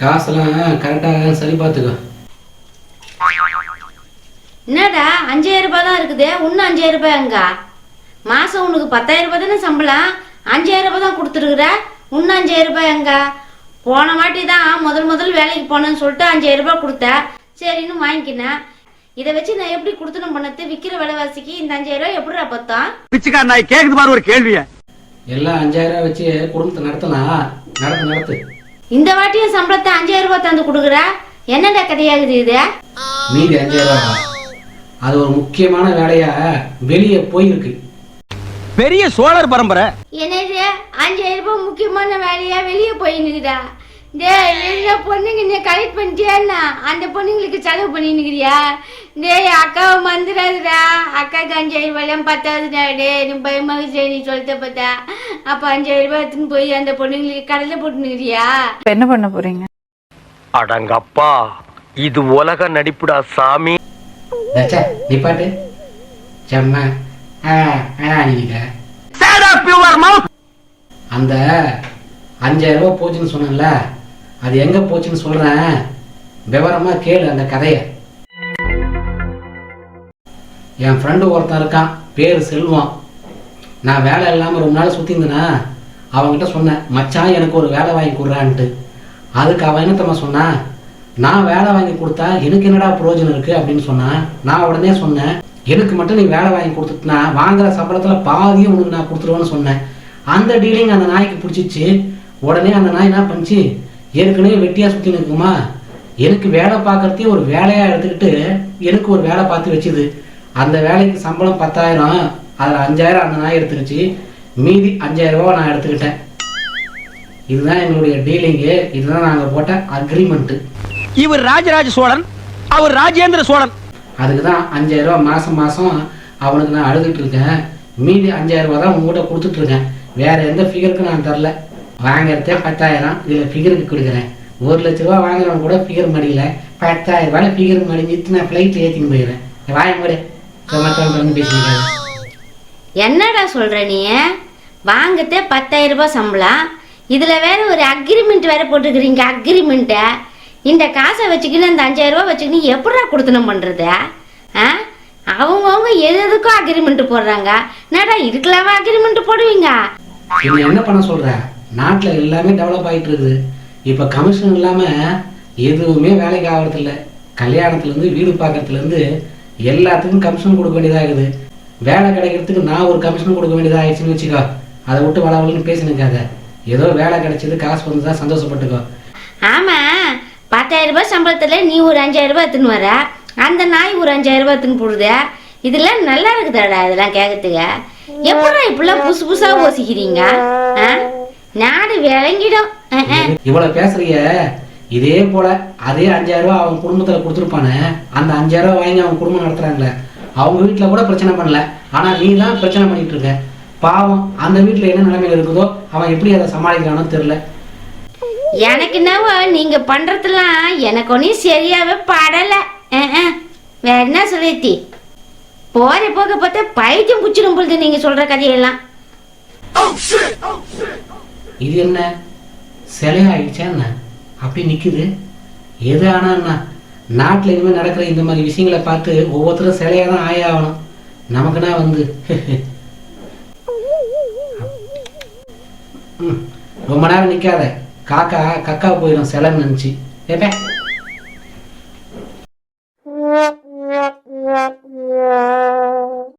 காசெல்லாம் கரெக்டாக சரி பார்த்துக்கோ. என்னடா 5000 ரூபாய் தான் இருக்குது, இன்னும் 5000 ரூபாய் எங்க? மாசம் உனக்கு 10000 ரூபாய் தானே சம்பளம், 5000 ரூபாய் தான் கொடுத்துருக்குற, இன்னும் 5000 ரூபாய் எங்க? போன வாட்டி தான் முதல் வேலைக்கு போனேன்னு சொல்லிட்டு 5000 ரூபாய் கொடுத்த, சரின்னு வாங்கிக்கினேன். இதை வச்சு நான் எப்படி கொடுத்துணும் பண்ணது? விற்கிற விலைவாசிக்கு இந்த 5000 ரூபாய் எப்படிடா பத்தம்? பிச்சைக்கார நாய் கேக்குது பாரு ஒரு கேள்விய. எல்லாம் 5000 ரூபாய் வச்சு குடும்பத்தை நடத்தலாம். நடத்து. இந்த வாட்டியும் சம்பளத்தை 5000 ரூபாய் தந்து கொடுக்குற, என்னடா கதையாகுது இது? மீதி 5000 ரூபாய் அது ஒரு முக்கியமான வேலையா வெளியே போயிருக்கு. பெரிய சோழர் பரம்பரை. என்னது 5000 ரூபாய் முக்கியமான வேலையா வெளியே போயின்னுக்குதா? டேய் பொண்ணுங்க நீ கலெக்ட் பண்ணிட்டியா? அந்த பொண்ணுங்களுக்கு செலவு பண்ணின்னுக்கிறியா? டேய் அக்காவை மறந்துடாதுடா, அக்காவுக்கு 5000 ரூபாய்லாம் பத்தாதுடா. டே நீ பயமாக சரி நீ சொல்லிட்ட பார்த்தா, அப்ப 5000 ரூபாய் எடுத்துன்னு போய் அந்த பொண்ணுங்களுக்கு கடையில போட்டுனுக்கிறியா? என்ன பண்ண போறீங்க? அடங்கப்பா, இது உலக நடிப்புடா சாமி. நீ பாட்டு செம்ம அந்த 5000 ரூபாய் போச்சுன்னு சொன்னல, அது எங்க போச்சுன்னு சொல்றேன், விவரமா கேளு அந்த கதைய. என் ஃப்ரெண்டு ஒருத்தன் இருக்கான், பேரு செல்வம். நான் வேலை இல்லாம ரொம்ப நாள் சுத்தி இருந்தேனா, அவன்கிட்ட சொன்னேன் மச்சான் எனக்கு ஒரு வேலை வாங்கி கொடுறான்ட்டு. அதுக்கு அவன் என்னத்தம்மா சொன்னான், நான் வேலை வாங்கி கொடுத்தா எனக்கு என்னடா பிரயோஜனம் இருக்கு அப்படின்னு சொன்னான். நான் உடனே சொன்னேன், எனக்கு மட்டும் நீ வேலை வாங்கி கொடுத்துட்டுனா வாங்குற சம்பளத்துல பாதியும் உனக்கு நான் கொடுத்துருவேன்னு சொன்னேன். அந்த டீலிங் அந்த நாய்க்கு பிடிச்சிச்சு. உடனே அந்த நாய் என்ன பண்ணிச்சு, ஏற்கனவே வெட்டியா சுத்தி நிற்குமா, எனக்கு வேலை பார்க்கறதே ஒரு வேலையா எடுத்துக்கிட்டு எனக்கு ஒரு வேலை பார்த்து வச்சுது. அந்த வேலைக்கு சம்பளம் 10000, அதுல 5000 அந்த நாய் எடுத்துக்கிச்சு, மீதி 5000 ரூபாய் நான் எடுத்துக்கிட்டேன். இதுதான் எங்களுடைய டீலிங்கு, இதுதான் நாங்க போட்ட அக்ரிமெண்ட். இவர் ராஜராஜ சோழன், அவர் ராஜேந்திர சோழன். அதுக்குதான் 5000 ரூபாய் மாசம் மாசம் அவனுக்கு நான் அழுதுட்டு இருக்கேன். மீதி 5000 ரூபாய் தான் உங்ககிட்ட கொடுத்துட்டு இருக்கேன். வேற எந்த ஃபிகருக்கு நான் தரல. வாங்கறதே 10000, இதுல ஃபிகருக்கு கொடுக்குறேன். 1 லட்ச ரூபாய் வாங்குறவன் கூட ஃபிகர் மடியில 10000 ரூபாய் ஃபிகர் மடிஞ்சிட்டு நான் ஃபிளைட்ல ஏத்தின்னு போயிடுறேன். வாங்க பேசுறீங்க. என்னடா சொல்ற நீ? வாங்கத்தே 10000 ரூபாய் சம்பளம், இதுல வேற ஒரு அக்ரிமெண்ட் வேற போட்டுக்கிறீங்க. அக்ரிமெண்ட்ட இந்த காசை வச்சுக்கின்னு அந்த 5000 ரூபாய் வச்சுக்கின்னு எப்படா கொடுத்தனம் பண்றது? அவங்கவுங்க எதுக்கும் அக்ரிமெண்ட் போடுறாங்க. என்னடா இதுக்கெல்லாம அக்ரிமெண்ட் போடுவீங்க? என்ன பண்ண சொல்ற? நாட்டுல எல்லாமே டெவலப் ஆயிட்டு இருக்குது. இப்ப கமிஷன் இல்லாம எதுவுமே வேலைக்கு ஆகிறது இல்லை. கல்யாணத்துல இருந்து வீடு பார்க்கறதுல இருந்து எல்லாத்துக்கும் கமிஷன் கொடுக்க வேண்டியதாகுது. வேலை கிடைக்கிறதுக்கு நான் ஒரு கமிஷன் கொடுக்க வேண்டியதா ஆயிடுச்சுன்னு வச்சுக்கோ. அதை விட்டு வளவலன்னு பேசினுக்காத. ஏதோ வேலை கிடைச்சது, காசு வந்துதான் சந்தோஷப்பட்டுக்கோ. ஆமா, 10000 ரூபாய் சம்பளத்துல நீ ஒரு 5000 ரூபாய் எடுத்துன்னு வர, அந்த நாய் ஒரு 5000 ரூபாய் எடுத்துன்னு போடுது. இதெல்லாம் நல்லா இருக்குதாடா இதெல்லாம் கேட்கறதுக்கு? எப்படா இப்பெல்லாம் புதுசு புதுசா யோசிக்கிறீங்க? நாடு விளங்கிடும். இவ்வளவு பேசுறிய, இதே போல அதே 5000 ரூபாய் அவன் குடும்பத்துல கொடுத்துருப்பானே, அந்த 5000 ரூபாய் வாங்கி அவன் குடும்பம் நடத்துறாங்களே, அவங்க வீட்டுல கூட பிரச்சனை பண்ணல. ஆனா நீ தான் பிரச்சனை பண்ணிட்டு இருக்க. பாவம், அந்த வீட்டுல என்ன நிலைமையில இருக்குதோ அவன் எப்படி அதை சமாளிக்கிறானோ தெரியல. எனக்கு என்னவோ நீங்க பண்றதெல்லாம் எனக்கு ஒன்னும் சரியாவே படல. வேற என்ன சொல்லித்தி? போற போக பார்த்தா பைத்தியம் புச்சிடும் பொழுது நீங்க சொல்ற கதையெல்லாம். இது என்ன சிலையாயிடுச்சா என்ன அப்படி நிக்குது? எது ஆனா என்ன, நாட்டுல இனிமே நடக்கிற இந்த மாதிரி விஷயங்களை பார்த்து ஒவ்வொருத்தரும் சிலையா தான் ஆயாகணும். நமக்குன்னா வந்து ரொம்ப நேரம் நிக்காத, காக்கா கக்கா போயிடும் சிலைன்னு நினைச்சு. ஏப்ப